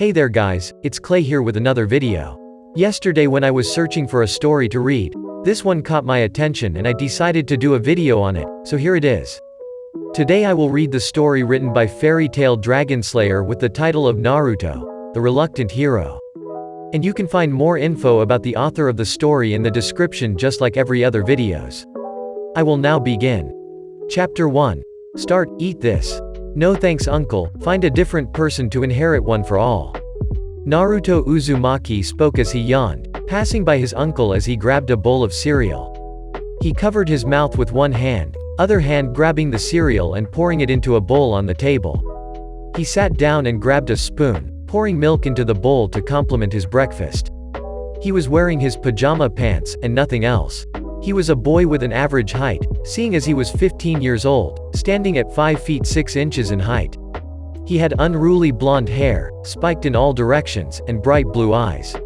Hey there guys, it's Klay here with another video. Yesterday when I was searching for a story to read, this one caught my attention and I decided to do a video on it, so here it is. Today I will read the story written by Fairy Tale Dragonslayer with the title of Naruto, the Reluctant Hero. And you can find more info about the author of the story in the description just like every other videos. I will now begin. Chapter 1. Start, eat this. No thanks uncle, find a different person to inherit one for all. Naruto Uzumaki spoke as he yawned, passing by his uncle as he grabbed a bowl of cereal. He covered his mouth with one hand, other hand grabbing the cereal and pouring it into a bowl on the table. He sat down and grabbed a spoon, pouring milk into the bowl to complement his breakfast. He was wearing his pajama pants, and nothing else. He was a boy with an average height, seeing as he was 15 years old, standing at 5 feet 6 inches in height. He had unruly blonde hair, spiked in all directions, and bright blue eyes.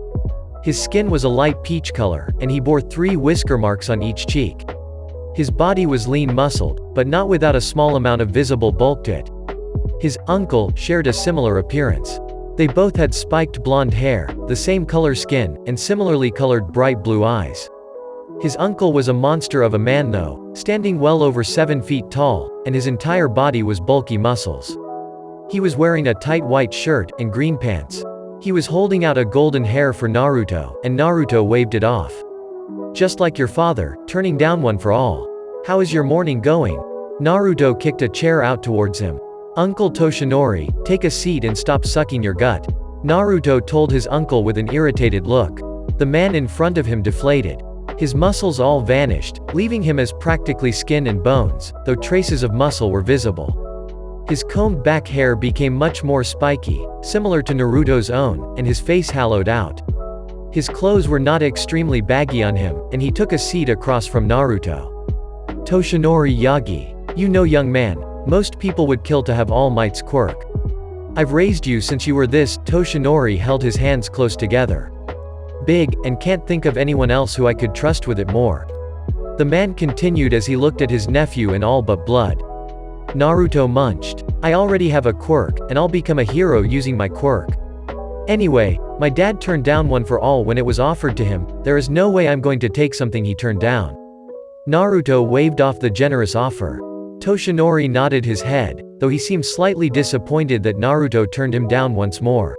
His skin was a light peach color, and he bore 3 whisker marks on each cheek. His body was lean-muscled, but not without a small amount of visible bulk to it. His uncle shared a similar appearance. They both had spiked blonde hair, the same color skin, and similarly colored bright blue eyes. His uncle was a monster of a man though, standing well over 7 feet tall, and his entire body was bulky muscles. He was wearing a tight white shirt and green pants. He was holding out a golden hair for Naruto, and Naruto waved it off. Just like your father, turning down one for all. How is your morning going? Naruto kicked a chair out towards him. Uncle Toshinori, take a seat and stop sucking your gut. Naruto told his uncle with an irritated look. The man in front of him deflated. His muscles all vanished, leaving him as practically skin and bones, though traces of muscle were visible. His combed back hair became much more spiky, similar to Naruto's own, and his face hollowed out. His clothes were not extremely baggy on him, and he took a seat across from Naruto. Toshinori Yagi. You know young man, most people would kill to have All Might's quirk. I've raised you since you were this. Toshinori held his hands close together. Big, and can't think of anyone else who I could trust with it more. The man continued as he looked at his nephew in all but blood. Naruto munched. I already have a quirk, and I'll become a hero using my quirk. Anyway, my dad turned down one for all when it was offered to him, there is no way I'm going to take something he turned down. Naruto waved off the generous offer. Toshinori nodded his head, though he seemed slightly disappointed that Naruto turned him down once more.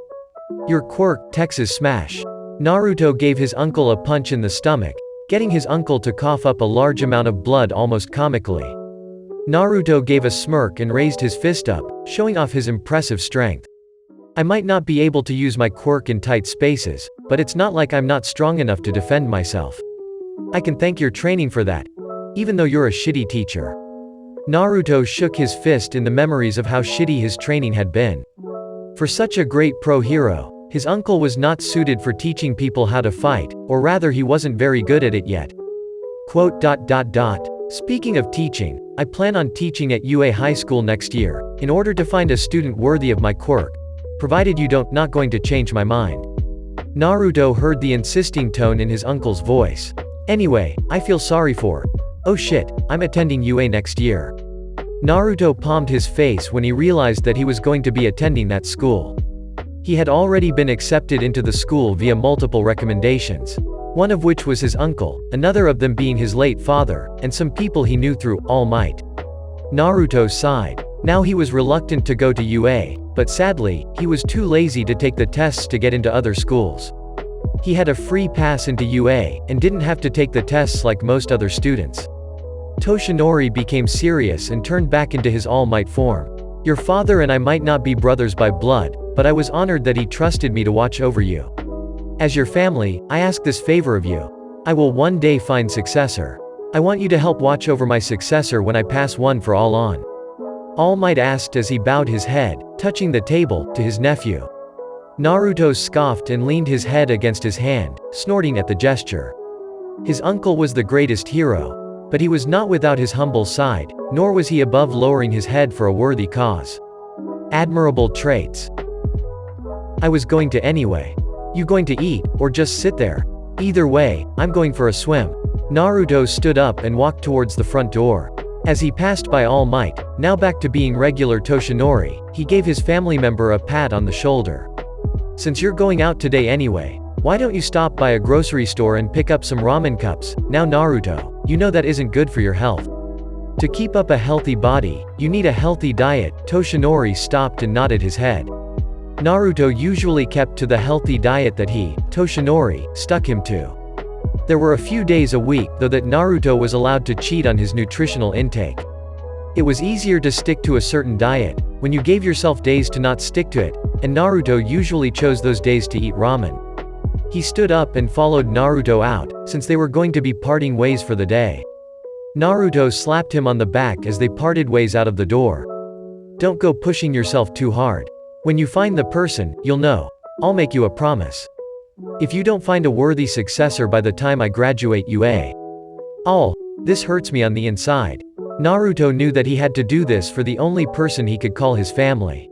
Your quirk, Texas Smash. Naruto gave his uncle a punch in the stomach, getting his uncle to cough up a large amount of blood almost comically. Naruto gave a smirk and raised his fist up, showing off his impressive strength. I might not be able to use my quirk in tight spaces, but it's not like I'm not strong enough to defend myself. I can thank your training for that, even though you're a shitty teacher. Naruto shook his fist in the memories of how shitty his training had been. For such a great pro hero, his uncle was not suited for teaching people how to fight, or rather he wasn't very good at it yet. Speaking of teaching, I plan on teaching at UA High School next year, in order to find a student worthy of my quirk. Provided you don't, not going to change my mind. Naruto heard the insisting tone in his uncle's voice. Anyway, I feel sorry for. Oh shit, I'm attending UA next year. Naruto palmed his face when he realized that he was going to be attending that school. He had already been accepted into the school via multiple recommendations, one of which was his uncle, another of them being his late father, and some people he knew through All Might. Naruto sighed. Now he was reluctant to go to UA, but sadly, he was too lazy to take the tests to get into other schools. He had a free pass into UA, and didn't have to take the tests like most other students. Toshinori became serious and turned back into his All Might form. Your father and I might not be brothers by blood, but I was honored that he trusted me to watch over you. As your family, I ask this favor of you. I will one day find successor. I want you to help watch over my successor when I pass one for all on. All Might asked as he bowed his head, touching the table, to his nephew. Naruto scoffed and leaned his head against his hand, snorting at the gesture. His uncle was the greatest hero, but he was not without his humble side, nor was he above lowering his head for a worthy cause. Admirable traits. I was going to anyway. You going to eat, or just sit there? Either way, I'm going for a swim. Naruto stood up and walked towards the front door. As he passed by All Might, now back to being regular Toshinori, he gave his family member a pat on the shoulder. Since you're going out today anyway, why don't you stop by a grocery store and pick up some ramen cups? Now Naruto, you know that isn't good for your health. To keep up a healthy body, you need a healthy diet. Toshinori stopped and nodded his head. Naruto usually kept to the healthy diet that he, Toshinori, stuck him to. There were a few days a week, though, that Naruto was allowed to cheat on his nutritional intake. It was easier to stick to a certain diet when you gave yourself days to not stick to it, and Naruto usually chose those days to eat ramen. He stood up and followed Naruto out, since they were going to be parting ways for the day. Naruto slapped him on the back as they parted ways out of the door. Don't go pushing yourself too hard. When you find the person, you'll know. I'll make you a promise. If you don't find a worthy successor by the time I graduate UA. This hurts me on the inside. Naruto knew that he had to do this for the only person he could call his family.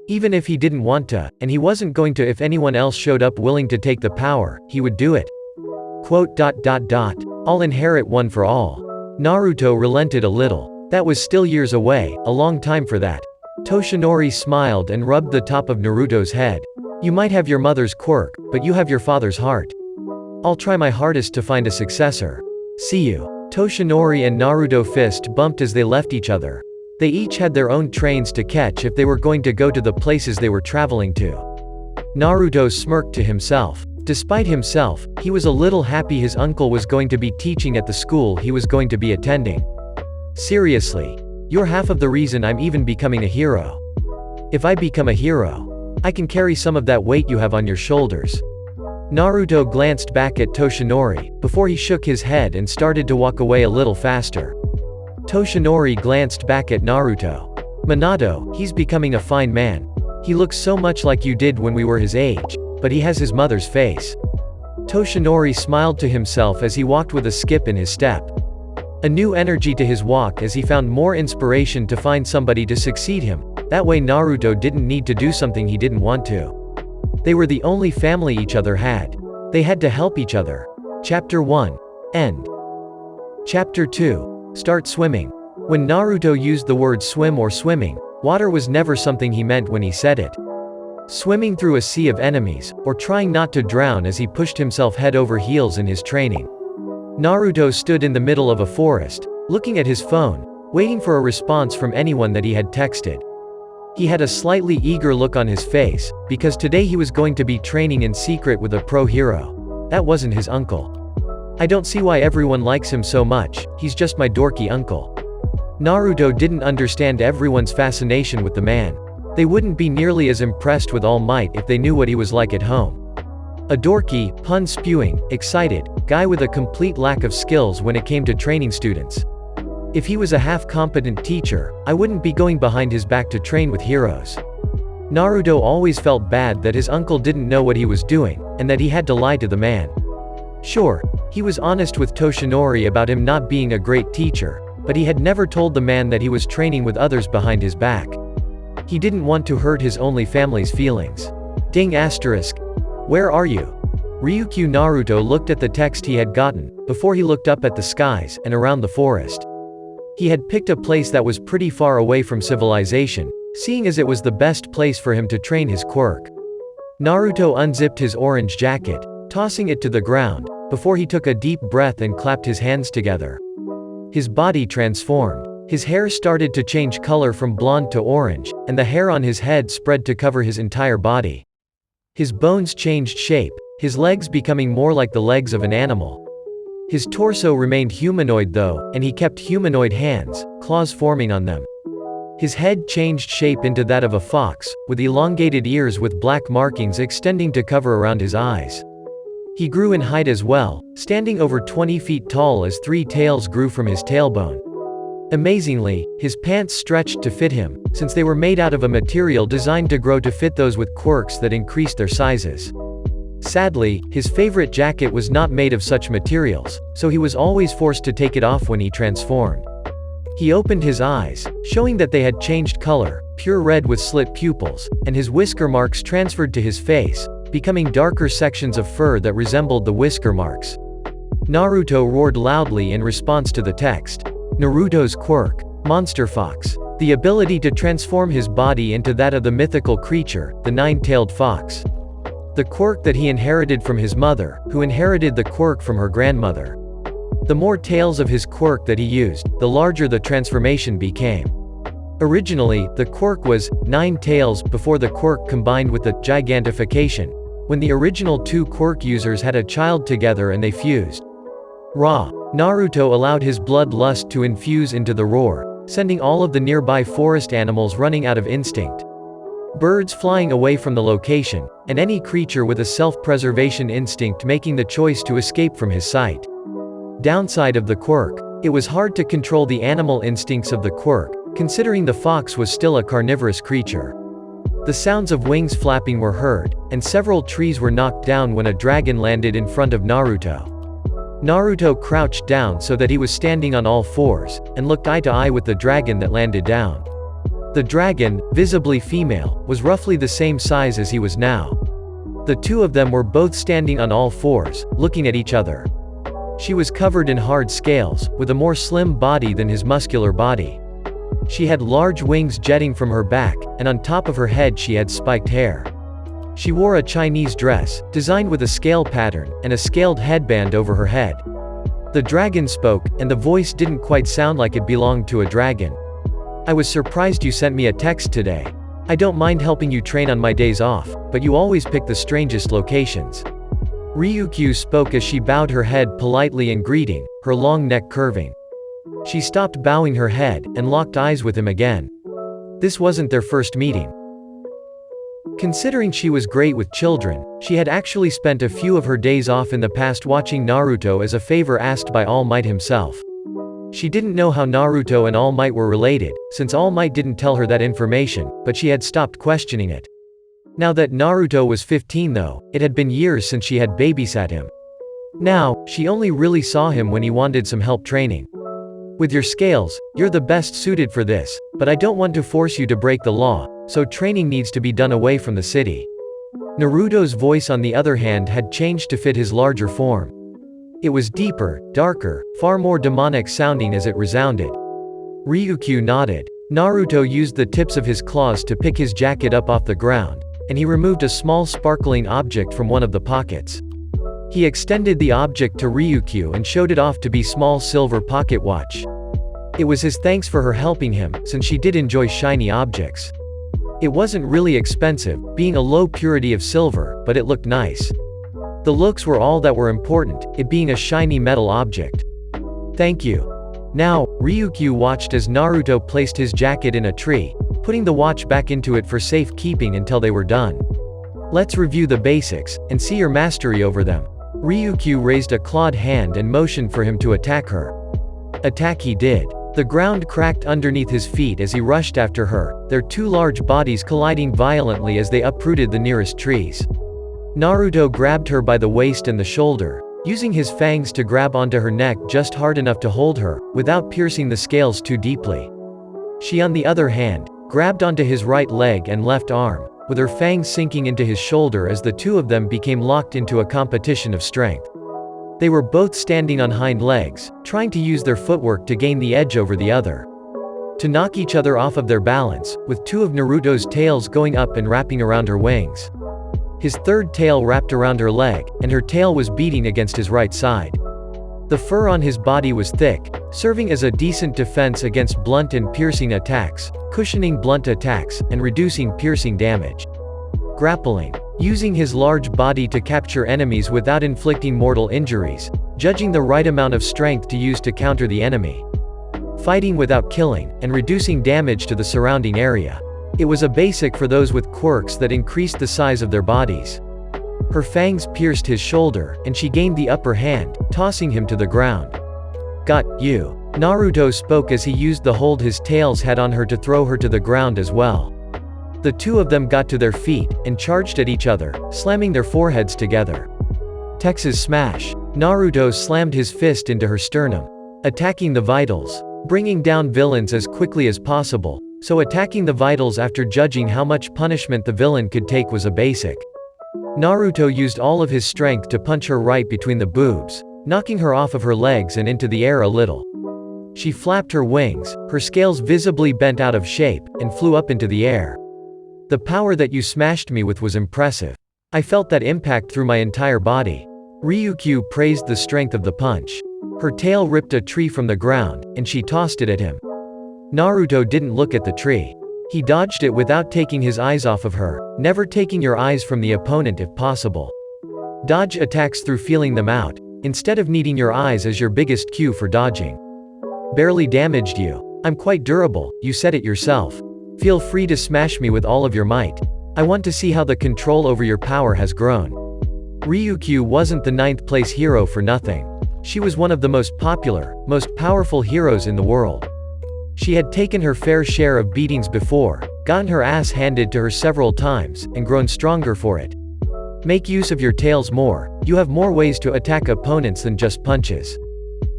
Even if he didn't want to, and he wasn't going to if anyone else showed up willing to take the power, he would do it. I'll inherit one for all. Naruto relented a little. That was still years away, a long time for that. Toshinori smiled and rubbed the top of Naruto's head. You might have your mother's quirk, but you have your father's heart. I'll try my hardest to find a successor. See you. Toshinori and Naruto fist bumped as they left each other. They each had their own trains to catch if they were going to go to the places they were traveling to. Naruto smirked to himself. Despite himself, he was a little happy his uncle was going to be teaching at the school he was going to be attending. Seriously. You're half of the reason I'm even becoming a hero. If I become a hero, I can carry some of that weight you have on your shoulders. Naruto glanced back at Toshinori, before he shook his head and started to walk away a little faster. Toshinori glanced back at Naruto. Minato, he's becoming a fine man. He looks so much like you did when we were his age, but he has his mother's face. Toshinori smiled to himself as he walked with a skip in his step. A new energy to his walk as he found more inspiration to find somebody to succeed him. That way Naruto didn't need to do something he didn't want to. They were the only family each other had. They had to help each other. Chapter 1. End. Chapter 2. Start swimming. When Naruto used the word swim or swimming, water was never something he meant when he said it. Swimming through a sea of enemies, or trying not to drown as he pushed himself head over heels in his training. Naruto stood in the middle of a forest, looking at his phone, waiting for a response from anyone that he had texted. He had a slightly eager look on his face, because today he was going to be training in secret with a pro hero. That wasn't his uncle. I don't see why everyone likes him so much, he's just my dorky uncle. Naruto didn't understand everyone's fascination with the man. They wouldn't be nearly as impressed with All Might if they knew what he was like at home. A dorky, pun-spewing, excited guy with a complete lack of skills when it came to training students. If he was a half-competent teacher, I wouldn't be going behind his back to train with heroes. Naruto always felt bad that his uncle didn't know what he was doing, and that he had to lie to the man. Sure, he was honest with Toshinori about him not being a great teacher, but he had never told the man that he was training with others behind his back. He didn't want to hurt his only family's feelings. Ding asterisk. Where are you? Ryukyu Naruto looked at the text he had gotten, before he looked up at the skies and around the forest. He had picked a place that was pretty far away from civilization, seeing as it was the best place for him to train his quirk. Naruto unzipped his orange jacket, tossing it to the ground, before he took a deep breath and clapped his hands together. His body transformed. His hair started to change color from blonde to orange, and the hair on his head spread to cover his entire body. His bones changed shape, his legs becoming more like the legs of an animal. His torso remained humanoid though, and he kept humanoid hands, claws forming on them. His head changed shape into that of a fox, with elongated ears with black markings extending to cover around his eyes. He grew in height as well, standing over 20 feet tall as 3 tails grew from his tailbone. Amazingly, his pants stretched to fit him, since they were made out of a material designed to grow to fit those with quirks that increased their sizes. Sadly, his favorite jacket was not made of such materials, so he was always forced to take it off when he transformed. He opened his eyes, showing that they had changed color, pure red with slit pupils, and his whisker marks transferred to his face, becoming darker sections of fur that resembled the whisker marks. Naruto roared loudly in response to the text. Naruto's quirk, Monster Fox. The ability to transform his body into that of the mythical creature, the nine-tailed fox. The quirk that he inherited from his mother, who inherited the quirk from her grandmother. The more tails of his quirk that he used, the larger the transformation became. Originally, the quirk was 9 tails before the quirk combined with the gigantification, when the original 2 quirk users had a child together and they fused. Naruto allowed his bloodlust to infuse into the roar, sending all of the nearby forest animals running out of instinct. Birds flying away from the location, and any creature with a self-preservation instinct making the choice to escape from his sight. Downside of the quirk: it was hard to control the animal instincts of the quirk, considering the fox was still a carnivorous creature. The sounds of wings flapping were heard, and several trees were knocked down when a dragon landed in front of Naruto. Naruto crouched down so that he was standing on all fours, and looked eye to eye with the dragon that landed down. The dragon, visibly female, was roughly the same size as he was now. The two of them were both standing on all fours, looking at each other. She was covered in hard scales, with a more slim body than his muscular body. She had large wings jetting from her back, and on top of her head she had spiked hair. She wore a Chinese dress, designed with a scale pattern, and a scaled headband over her head. The dragon spoke, and the voice didn't quite sound like it belonged to a dragon. "I was surprised you sent me a text today. I don't mind helping you train on my days off, but you always pick the strangest locations." Ryukyu spoke as she bowed her head politely in greeting, her long neck curving. She stopped bowing her head, and locked eyes with him again. This wasn't their first meeting. Considering she was great with children, she had actually spent a few of her days off in the past watching Naruto as a favor asked by All Might himself. She didn't know how Naruto and All Might were related, since All Might didn't tell her that information, but she had stopped questioning it. Now that Naruto was 15 though, it had been years since she had babysat him. Now, she only really saw him when he wanted some help training. "With your scales, you're the best suited for this, but I don't want to force you to break the law, so training needs to be done away from the city." Naruto's voice on the other hand had changed to fit his larger form. It was deeper, darker, far more demonic sounding as it resounded. Ryukyu nodded. Naruto used the tips of his claws to pick his jacket up off the ground, and he removed a small sparkling object from one of the pockets. He extended the object to Ryukyu and showed it off to be small silver pocket watch. It was his thanks for her helping him, since she did enjoy shiny objects. It wasn't really expensive, being a low purity of silver, but it looked nice. The looks were all that were important, it being a shiny metal object. "Thank you." Now, Ryukyu watched as Naruto placed his jacket in a tree, putting the watch back into it for safe keeping until they were done. "Let's review the basics, and see your mastery over them." Ryukyu raised a clawed hand and motioned for him to attack her. Attack he did. The ground cracked underneath his feet as he rushed after her, their two large bodies colliding violently as they uprooted the nearest trees. Naruto grabbed her by the waist and the shoulder, using his fangs to grab onto her neck just hard enough to hold her, without piercing the scales too deeply. She on the other hand, grabbed onto his right leg and left arm, with her fangs sinking into his shoulder as the two of them became locked into a competition of strength. They were both standing on hind legs, trying to use their footwork to gain the edge over the other. To knock each other off of their balance, with two of Naruto's tails going up and wrapping around her wings. His third tail wrapped around her leg, and her tail was beating against his right side. The fur on his body was thick, serving as a decent defense against blunt and piercing attacks, cushioning blunt attacks, and reducing piercing damage. Grappling. Using his large body to capture enemies without inflicting mortal injuries, judging the right amount of strength to use to counter the enemy. Fighting without killing, and reducing damage to the surrounding area. It was a basic for those with quirks that increased the size of their bodies. Her fangs pierced his shoulder, and she gained the upper hand, tossing him to the ground. "Got you." Naruto spoke as he used the hold his tails had on her to throw her to the ground as well. The two of them got to their feet, and charged at each other, slamming their foreheads together. Texas smash. Naruto slammed his fist into her sternum. Attacking the vitals. Bringing down villains as quickly as possible, so attacking the vitals after judging how much punishment the villain could take was a basic. Naruto used all of his strength to punch her right between the boobs, knocking her off of her legs and into the air a little. She flapped her wings, her scales visibly bent out of shape, and flew up into the air. "The power that you smashed me with was impressive." I felt that impact through my entire body. Ryukyu praised the strength of the punch. Her tail ripped a tree from the ground, and she tossed it at him. Naruto didn't look at the tree. He dodged it without taking his eyes off of her, never taking your eyes from the opponent if possible. Dodge attacks through feeling them out, instead of needing your eyes as your biggest cue for dodging. Barely damaged you. I'm quite durable, you said it yourself. Feel free to smash me with all of your might. I want to see how the control over your power has grown. Ryukyu wasn't the 9th place hero for nothing. She was one of the most popular, most powerful heroes in the world. She had taken her fair share of beatings before, gotten her ass handed to her several times, and grown stronger for it. Make use of your tails more, you have more ways to attack opponents than just punches.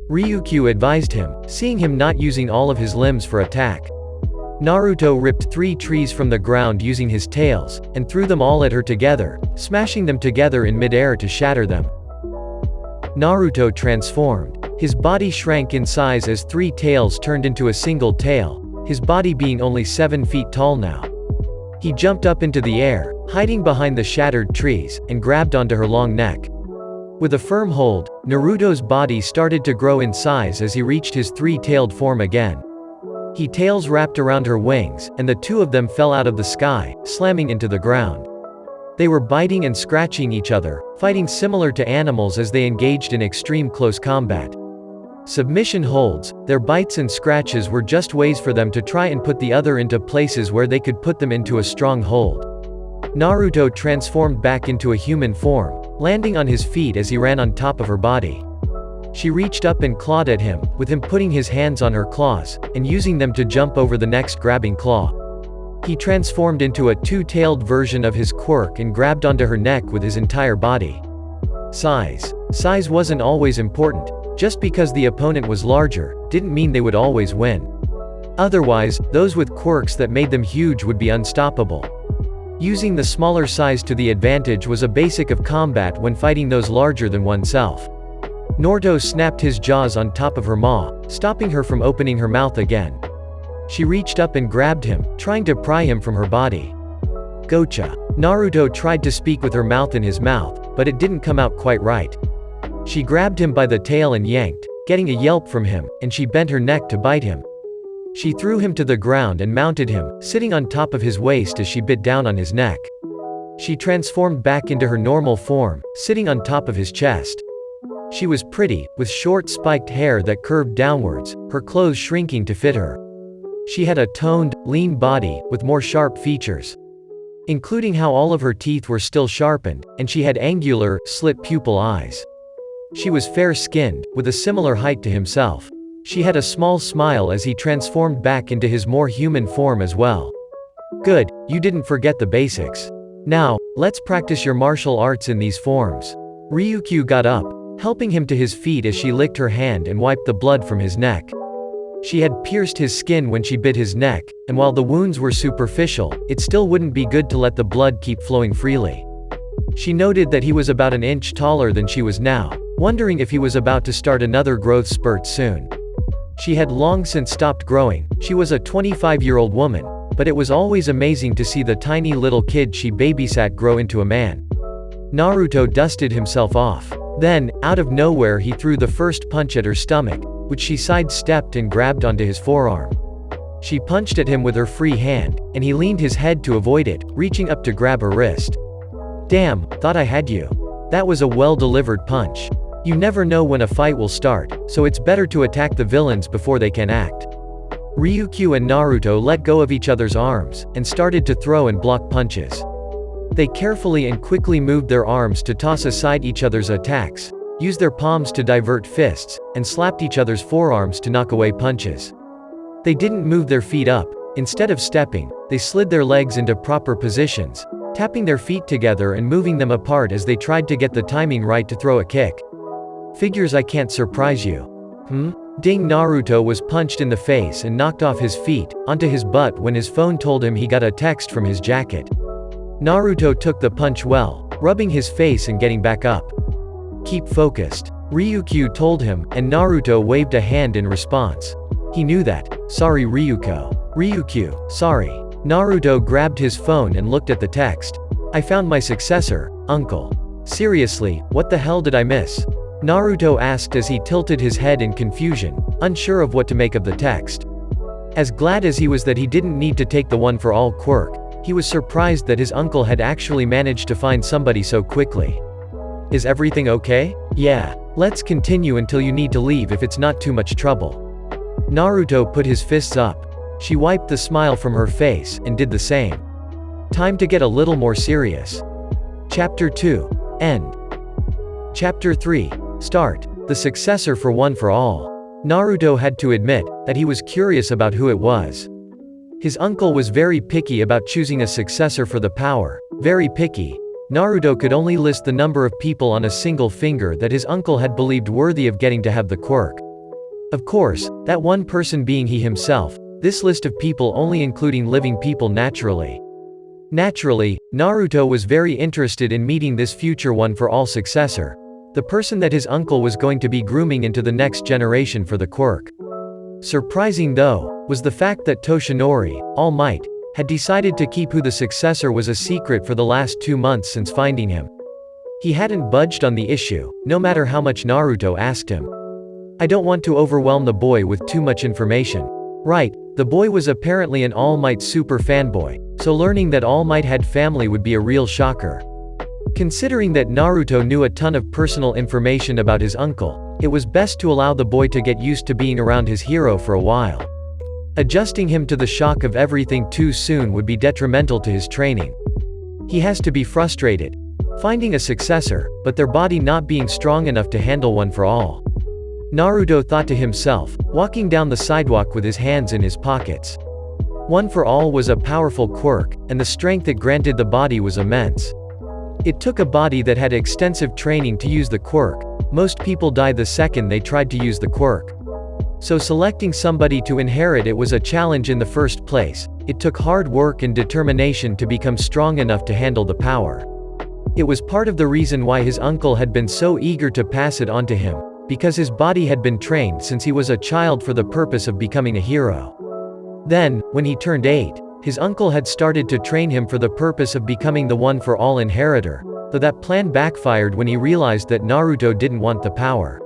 Ryukyu advised him, seeing him not using all of his limbs for attack. Naruto ripped 3 trees from the ground using his tails, and threw them all at her together, smashing them together in mid-air to shatter them. Naruto transformed. His body shrank in size as 3 tails turned into a single tail, his body being only 7 feet tall now. He jumped up into the air, hiding behind the shattered trees, and grabbed onto her long neck. With a firm hold, Naruto's body started to grow in size as he reached his 3-tailed form again. His tails wrapped around her wings, and the 2 of them fell out of the sky, slamming into the ground. They were biting and scratching each other, fighting similar to animals as they engaged in extreme close combat. Submission holds, their bites and scratches were just ways for them to try and put the other into places where they could put them into a strong hold. Naruto transformed back into a human form, landing on his feet as he ran on top of her body. She reached up and clawed at him, with him putting his hands on her claws, and using them to jump over the next grabbing claw. He transformed into a 2-tailed version of his Quirk and grabbed onto her neck with his entire body. Size. Size wasn't always important. Just because the opponent was larger, didn't mean they would always win. Otherwise, those with quirks that made them huge would be unstoppable. Using the smaller size to the advantage was a basic of combat when fighting those larger than oneself. Naruto snapped his jaws on top of her maw, stopping her from opening her mouth again. She reached up and grabbed him, trying to pry him from her body. Gotcha. Naruto tried to speak with her mouth in his mouth, but it didn't come out quite right. She grabbed him by the tail and yanked, getting a yelp from him, and she bent her neck to bite him. She threw him to the ground and mounted him, sitting on top of his waist as she bit down on his neck. She transformed back into her normal form, sitting on top of his chest. She was pretty, with short spiked hair that curved downwards, her clothes shrinking to fit her. She had a toned, lean body, with more sharp features. Including how all of her teeth were still sharpened, and she had angular, slit pupil eyes. She was fair-skinned, with a similar height to himself. She had a small smile as he transformed back into his more human form as well. Good, you didn't forget the basics. Now, let's practice your martial arts in these forms. Ryukyu got up, helping him to his feet as she licked her hand and wiped the blood from his neck. She had pierced his skin when she bit his neck, and while the wounds were superficial, it still wouldn't be good to let the blood keep flowing freely. She noted that he was about an inch taller than she was now, wondering if he was about to start another growth spurt soon. She had long since stopped growing. She was a 25-year-old woman, but it was always amazing to see the tiny little kid she babysat grow into a man. Naruto dusted himself off. Then, out of nowhere, he threw the first punch at her stomach, which she sidestepped and grabbed onto his forearm. She punched at him with her free hand, and he leaned his head to avoid it, reaching up to grab her wrist. Damn, thought I had you. That was a well-delivered punch. You never know when a fight will start, so it's better to attack the villains before they can act. Ryukyu and Naruto let go of each other's arms, and started to throw and block punches. They carefully and quickly moved their arms to toss aside each other's attacks, used their palms to divert fists, and slapped each other's forearms to knock away punches. They didn't move their feet up. Instead of stepping, they slid their legs into proper positions, tapping their feet together and moving them apart as they tried to get the timing right to throw a kick. Figures I can't surprise you. Ding. Naruto was punched in the face and knocked off his feet, onto his butt when his phone told him he got a text from his jacket. Naruto took the punch well, rubbing his face and getting back up. Keep focused, Ryukyu told him, and Naruto waved a hand in response. He knew that. Sorry Ryukyu, sorry. Naruto grabbed his phone and looked at the text. I found my successor, uncle. Seriously, what the hell did I miss? Naruto asked as he tilted his head in confusion, unsure of what to make of the text. As glad as he was that he didn't need to take the one-for-all quirk, he was surprised that his uncle had actually managed to find somebody so quickly. Is everything okay? Yeah. Let's continue until you need to leave if it's not too much trouble. Naruto put his fists up. She wiped the smile from her face, and did the same. Time to get a little more serious. Chapter 2. End. Chapter 3. Start. The successor for One for All. Naruto had to admit that he was curious about who it was. His uncle was very picky about choosing a successor for the power. Very picky. Naruto could only list the number of people on a single finger that his uncle had believed worthy of getting to have the quirk. Of course, that one person being he himself, this list of people only including living people naturally. Naturally, Naruto was very interested in meeting this future One for All successor. The person that his uncle was going to be grooming into the next generation for the quirk. Surprising though, was the fact that Toshinori, All Might, had decided to keep who the successor was a secret for the last 2 months since finding him. He hadn't budged on the issue, no matter how much Naruto asked him. I don't want to overwhelm the boy with too much information. Right, the boy was apparently an All Might super fanboy, so learning that All Might had family would be a real shocker. Considering that Naruto knew a ton of personal information about his uncle, it was best to allow the boy to get used to being around his hero for a while. Adjusting him to the shock of everything too soon would be detrimental to his training. He has to be frustrated finding a successor, but their body not being strong enough to handle One for All. Naruto thought to himself, walking down the sidewalk with his hands in his pockets. One for All was a powerful quirk, and the strength it granted the body was immense. It took a body that had extensive training to use the quirk. Most people die the second they tried to use the quirk. So selecting somebody to inherit it was a challenge in the first place. It took hard work and determination to become strong enough to handle the power. It was part of the reason why his uncle had been so eager to pass it on to him, because his body had been trained since he was a child for the purpose of becoming a hero. Then, when he turned 8, his uncle had started to train him for the purpose of becoming the One for All inheritor, though that plan backfired when he realized that Naruto didn't want the power.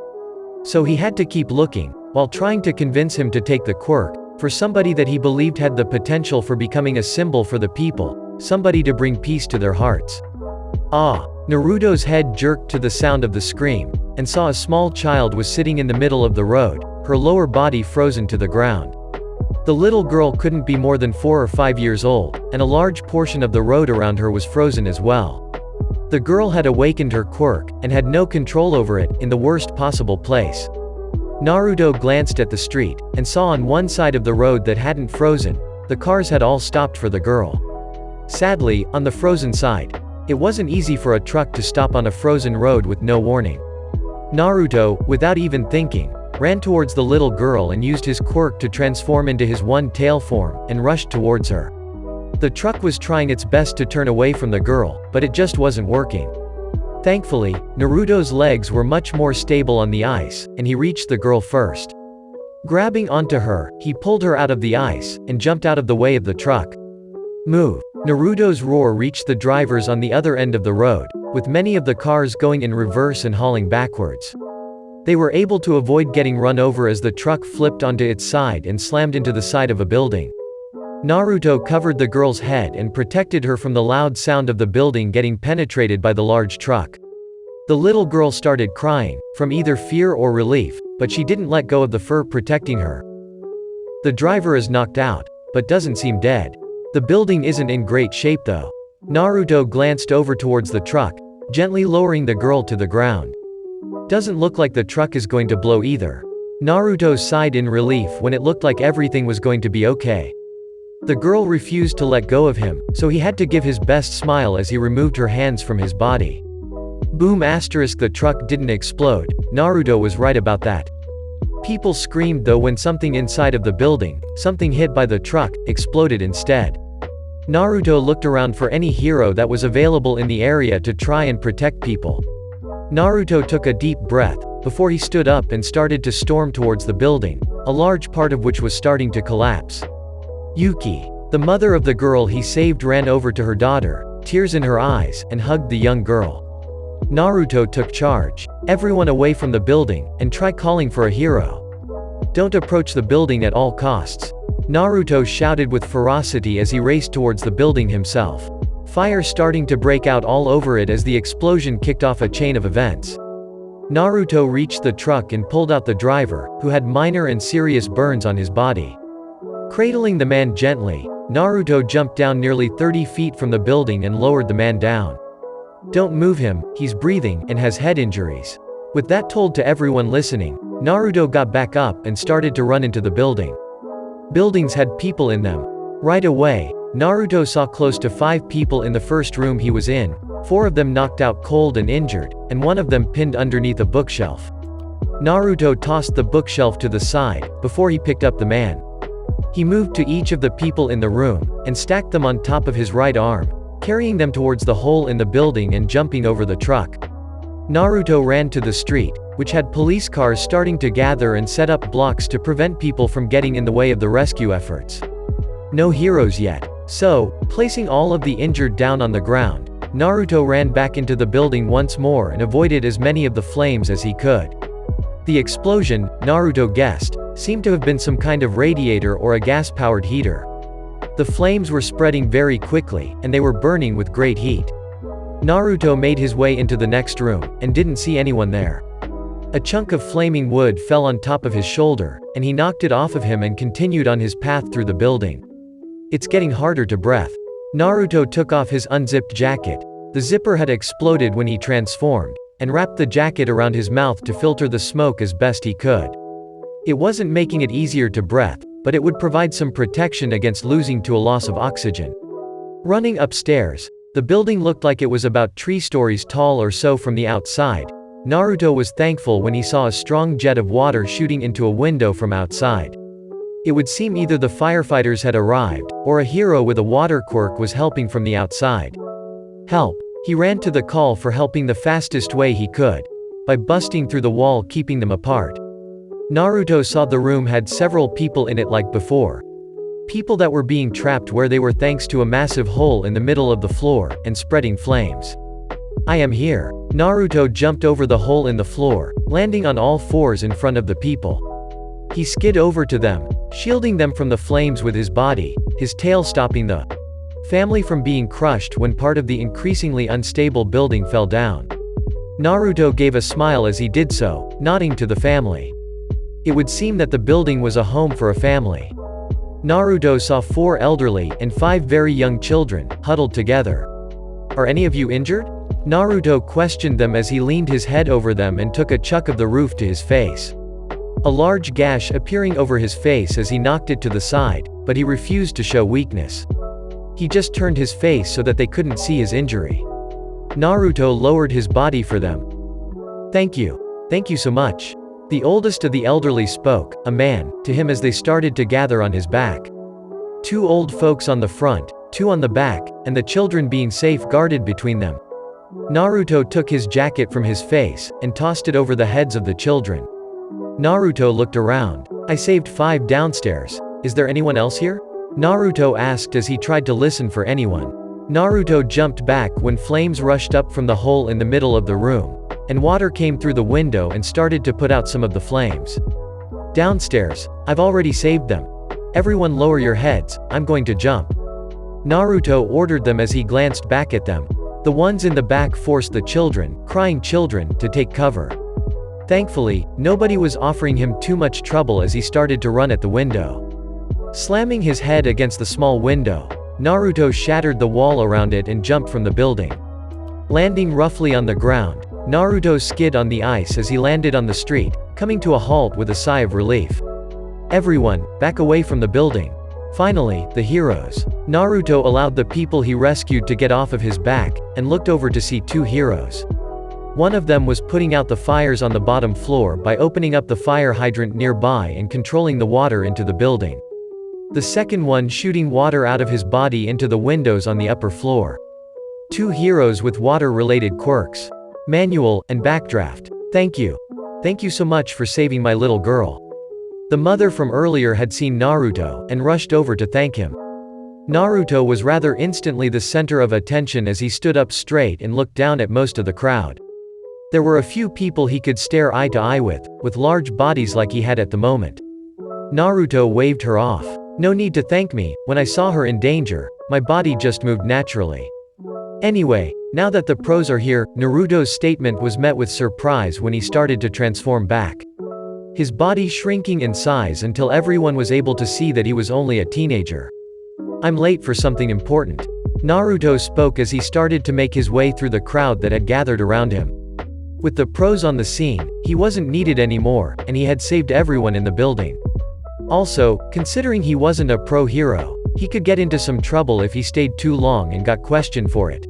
So he had to keep looking, while trying to convince him to take the quirk, for somebody that he believed had the potential for becoming a symbol for the people, somebody to bring peace to their hearts. Ah! Naruto's head jerked to the sound of the scream, and saw a small child was sitting in the middle of the road, her lower body frozen to the ground. The little girl couldn't be more than 4 or 5 years old, and a large portion of the road around her was frozen as well. The girl had awakened her quirk, and had no control over it, in the worst possible place. Naruto glanced at the street, and saw on one side of the road that hadn't frozen, the cars had all stopped for the girl. Sadly, on the frozen side, it wasn't easy for a truck to stop on a frozen road with no warning. Naruto, without even thinking, ran towards the little girl and used his quirk to transform into his one-tail form, and rushed towards her. The truck was trying its best to turn away from the girl, but it just wasn't working. Thankfully, Naruto's legs were much more stable on the ice, and he reached the girl first. Grabbing onto her, he pulled her out of the ice, and jumped out of the way of the truck. Move! Naruto's roar reached the drivers on the other end of the road, with many of the cars going in reverse and hauling backwards. They were able to avoid getting run over as the truck flipped onto its side and slammed into the side of a building. Naruto covered the girl's head and protected her from the loud sound of the building getting penetrated by the large truck. The little girl started crying, from either fear or relief, but she didn't let go of the fur protecting her. The driver is knocked out, but doesn't seem dead. The building isn't in great shape though. Naruto glanced over towards the truck, gently lowering the girl to the ground. Doesn't look like the truck is going to blow either. Naruto sighed in relief when it looked like everything was going to be okay. The girl refused to let go of him, so he had to give his best smile as he removed her hands from his body. Boom! The truck didn't explode. Naruto was right about that. People screamed though when something inside of the building, something hit by the truck, exploded instead. Naruto looked around for any hero that was available in the area to try and protect people. Naruto took a deep breath, before he stood up and started to storm towards the building, a large part of which was starting to collapse. Yuki, the mother of the girl he saved, ran over to her daughter, tears in her eyes, and hugged the young girl. Naruto took charge. Everyone away from the building, and try calling for a hero. Don't approach the building at all costs. Naruto shouted with ferocity as he raced towards the building himself. Fire starting to break out all over it as the explosion kicked off a chain of events. Naruto reached the truck and pulled out the driver, who had minor and serious burns on his body. Cradling the man gently, Naruto jumped down nearly 30 feet from the building and lowered the man down. Don't move him, he's breathing, and has head injuries. With that told to everyone listening, Naruto got back up and started to run into the building. Buildings had people in them. Right away, Naruto saw close to 5 people in the first room he was in, 4 of them knocked out cold and injured, and 1 of them pinned underneath a bookshelf. Naruto tossed the bookshelf to the side, before he picked up the man. He moved to each of the people in the room, and stacked them on top of his right arm, carrying them towards the hole in the building and jumping over the truck. Naruto ran to the street, which had police cars starting to gather and set up blocks to prevent people from getting in the way of the rescue efforts. No heroes yet. So, placing all of the injured down on the ground, Naruto ran back into the building once more and avoided as many of the flames as he could. The explosion, Naruto guessed, seemed to have been some kind of radiator or a gas-powered heater. The flames were spreading very quickly, and they were burning with great heat. Naruto made his way into the next room, and didn't see anyone there. A chunk of flaming wood fell on top of his shoulder, and he knocked it off of him and continued on his path through the building. It's getting harder to breathe. Naruto took off his unzipped jacket. The zipper had exploded when he transformed, and wrapped the jacket around his mouth to filter the smoke as best he could. It wasn't making it easier to breathe, but it would provide some protection against losing to a loss of oxygen. Running upstairs, the building looked like it was about 3 stories tall or so from the outside. Naruto was thankful when he saw a strong jet of water shooting into a window from outside. It would seem either the firefighters had arrived, or a hero with a water quirk was helping from the outside. Help! He ran to the call for helping the fastest way he could, by busting through the wall keeping them apart. Naruto saw the room had several people in it like before. People that were being trapped where they were thanks to a massive hole in the middle of the floor, and spreading flames. I am here. Naruto jumped over the hole in the floor, landing on all 4s in front of the people. He skid over to them, shielding them from the flames with his body, his tail stopping the family from being crushed when part of the increasingly unstable building fell down. Naruto gave a smile as he did so, nodding to the family. It would seem that the building was a home for a family. Naruto saw 4 elderly and 5 very young children, huddled together. Are any of you injured? Naruto questioned them as he leaned his head over them and took a chuck of the roof to his face. A large gash appearing over his face as he knocked it to the side, but he refused to show weakness. He just turned his face so that they couldn't see his injury. Naruto lowered his body for them. Thank you. Thank you so much. The oldest of the elderly spoke, a man, to him as they started to gather on his back. 2 old folks on the front, 2 on the back, and the children being safeguarded between them. Naruto took his jacket from his face, and tossed it over the heads of the children. Naruto looked around. I saved 5 downstairs. Is there anyone else here? Naruto asked as he tried to listen for anyone. Naruto jumped back when flames rushed up from the hole in the middle of the room, and water came through the window and started to put out some of the flames. Downstairs. I've already saved them. Everyone lower your heads, I'm going to jump. Naruto ordered them as he glanced back at them. The ones in the back forced the children, crying children, to take cover. Thankfully, nobody was offering him too much trouble as he started to run at the window. Slamming his head against the small window, Naruto shattered the wall around it and jumped from the building. Landing roughly on the ground, Naruto skid on the ice as he landed on the street, coming to a halt with a sigh of relief. Everyone, back away from the building. Finally, the heroes. Naruto allowed the people he rescued to get off of his back, and looked over to see 2 heroes. One of them was putting out the fires on the bottom floor by opening up the fire hydrant nearby and controlling the water into the building. The second one shooting water out of his body into the windows on the upper floor. 2 heroes with water-related quirks. Manual, and backdraft. Thank you. Thank you so much for saving my little girl. The mother from earlier had seen Naruto, and rushed over to thank him. Naruto was rather instantly the center of attention as he stood up straight and looked down at most of the crowd. There were a few people he could stare eye to eye with large bodies like he had at the moment. Naruto waved her off. "No need to thank me, when I saw her in danger, my body just moved naturally." Anyway, now that the pros are here, Naruto's statement was met with surprise when he started to transform back. His body shrinking in size until everyone was able to see that he was only a teenager. "I'm late for something important," Naruto spoke as he started to make his way through the crowd that had gathered around him. With the pros on the scene, he wasn't needed anymore, and he had saved everyone in the building. Also, considering he wasn't a pro hero, he could get into some trouble if he stayed too long and got questioned for it.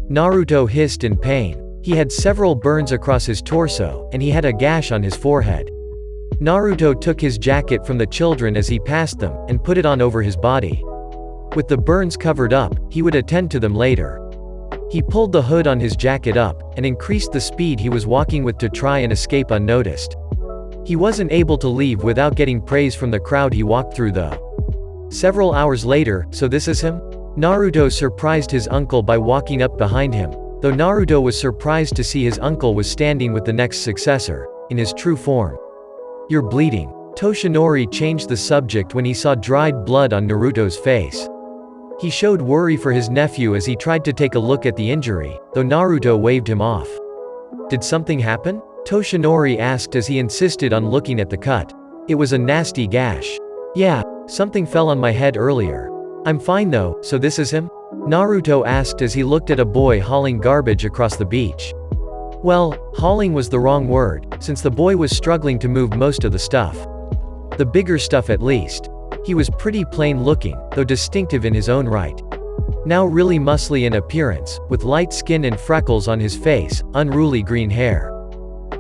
Naruto hissed in pain. He had several burns across his torso, and he had a gash on his forehead. Naruto took his jacket from the children as he passed them, and put it on over his body. With the burns covered up, he would attend to them later. He pulled the hood on his jacket up, and increased the speed he was walking with to try and escape unnoticed. He wasn't able to leave without getting praise from the crowd he walked through though. Several hours later, "So this is him?" Naruto surprised his uncle by walking up behind him, though Naruto was surprised to see his uncle was standing with the next successor, in his true form. "You're bleeding." Toshinori changed the subject when he saw dried blood on Naruto's face. He showed worry for his nephew as he tried to take a look at the injury, though Naruto waved him off. "Did something happen?" Toshinori asked as he insisted on looking at the cut. "It was a nasty gash." "Yeah, something fell on my head earlier. I'm fine though, so this is him?" Naruto asked as he looked at a boy hauling garbage across the beach. Well, hauling was the wrong word, since the boy was struggling to move most of the stuff. The bigger stuff at least. He was pretty plain looking, though distinctive in his own right. Now really muscly in appearance, with light skin and freckles on his face, unruly green hair.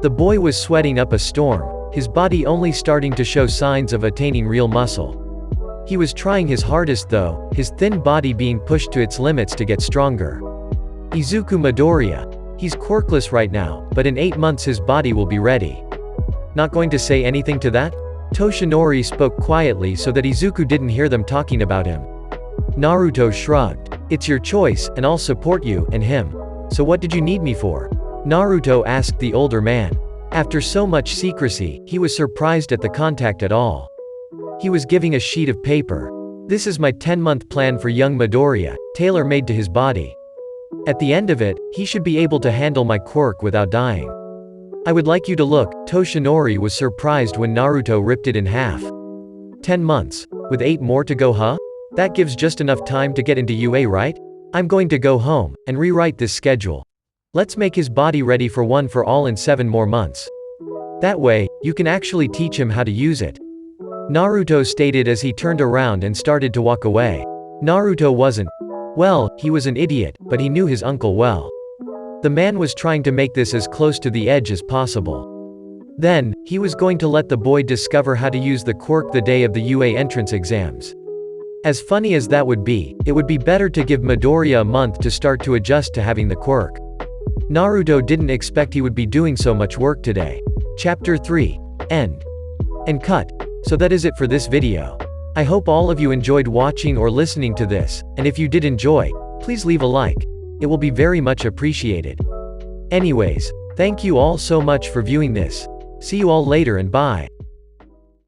The boy was sweating up a storm, his body only starting to show signs of attaining real muscle. He was trying his hardest though, his thin body being pushed to its limits to get stronger. Izuku Midoriya. He's quirkless right now, but in 8 months his body will be ready. Not going to say anything to that? Toshinori spoke quietly so that Izuku didn't hear them talking about him. Naruto shrugged. "It's your choice, and I'll support you, and him. So what did you need me for?" Naruto asked the older man. After so much secrecy, he was surprised at the contact at all. He was giving a sheet of paper. "This is my 10-month plan for young Midoriya, tailor-made to his body. At the end of it, he should be able to handle my quirk without dying. I would like you to look." Toshinori was surprised when Naruto ripped it in half. 10 months. With 8 more to go, huh? That gives just enough time to get into UA, right? I'm going to go home, and rewrite this schedule. Let's make his body ready for one for all in 7 more months. That way, you can actually teach him how to use it." Naruto stated as he turned around and started to walk away. Naruto wasn't. Well, he was an idiot, but he knew his uncle well. The man was trying to make this as close to the edge as possible. Then, he was going to let the boy discover how to use the quirk the day of the UA entrance exams. As funny as that would be, it would be better to give Midoriya a month to start to adjust to having the quirk. Naruto didn't expect he would be doing so much work today. Chapter 3. End. And cut. So that is it for this video. I hope all of you enjoyed watching or listening to this, and if you did enjoy, please leave a like. It will be very much appreciated. Anyways, thank you all so much for viewing this. See you all later and bye.